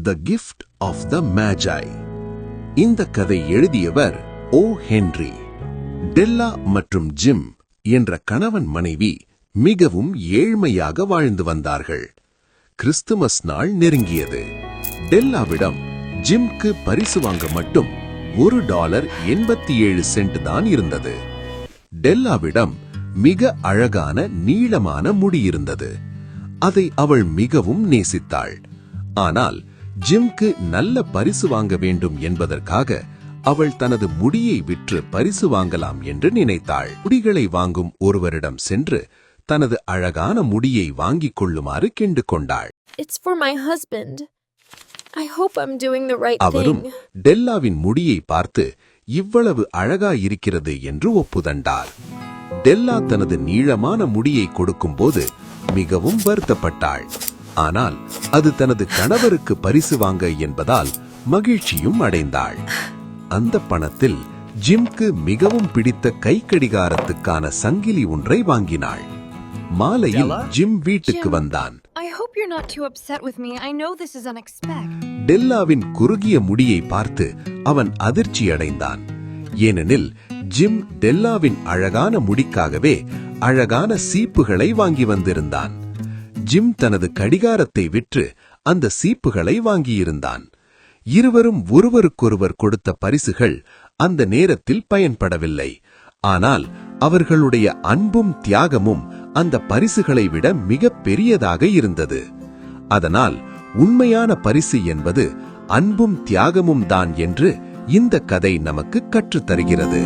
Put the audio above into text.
The gift of the மேஜாய். இந்த கதை எழுதியவர் ஓ ஹென்றி. டெல்லா மற்றும் ஜிம் என்ற கணவன் மனைவி மிகவும் ஏழ்மையாக வாழ்ந்து வந்தார்கள். கிறிஸ்துமஸ் நாள் நெருங்கியது. டெல்லாவிடம் ஜிம்க்கு பரிசு வாங்க மட்டும் $1.87 தான் இருந்தது. டெல்லாவிடம் மிக அழகான நீளமான முடி இருந்தது. அதை அவள் மிகவும் நேசித்தாள். ஆனால் ஜிம்க்கு நல்ல பரிசு வாங்க வேண்டும் என்பதற்காக அவள் தனது முடியை விற்று பரிசு வாங்கலாம் என்று நினைத்தாள். முடிகளை வாங்கும் ஒருவரிடம் சென்று தனது அழகான முடியை வாங்கிக் கொள்ளுமாறு கேட்டுக்கொண்டாள். It's for my husband. I hope I'm doing the right அவரும் thing. டெல்லாவின் முடியை பார்த்து இவ்வளவு அழகா இருக்கிறது என்று ஒப்புதண்டார். டெல்லா தனது நீளமான முடியை கொடுக்கும்போது மிகவும் வருத்தப்பட்டாள். ஆனால் அது தனது கணவருக்கு பரிசு வாங்க என்பதால் மகிழ்ச்சியும் அடைந்தாள். அந்த பணத்தில் ஜிம்க்கு மிகவும் பிடித்த கைக்கடிகாரத்துக்கான சங்கிலி ஒன்றை வாங்கினாள். மாலையில் ஜிம் வீட்டுக்கு வந்தான். I hope you're not too upset with me. I know this is unexpected. டெல்லாவின் குறுகிய முடியை பார்த்து அவன் அதிர்ச்சி அடைந்தான். ஏனெனில் ஜிம் டெல்லாவின் அழகான முடிக்காகவே அழகான சீப்புகளை வாங்கி வந்திருந்தான். ஜிம் தனது கடிகாரத்தை விற்று அந்த சீப்புகளை வாங்கியிருந்தான். இருவரும் ஒருவருக்கொருவர் கொடுத்த பரிசுகள் அந்த நேரத்தில் பயன்படவில்லை. ஆனால் அவர்களுடைய அன்பும் தியாகமும் அந்த பரிசுகளை விட மிக பெரியதாக இருந்தது. அதனால் உண்மையான பரிசு என்பது அன்பும் தியாகமும் தான் என்று இந்த கதை நமக்கு கற்றுத்தருகிறது.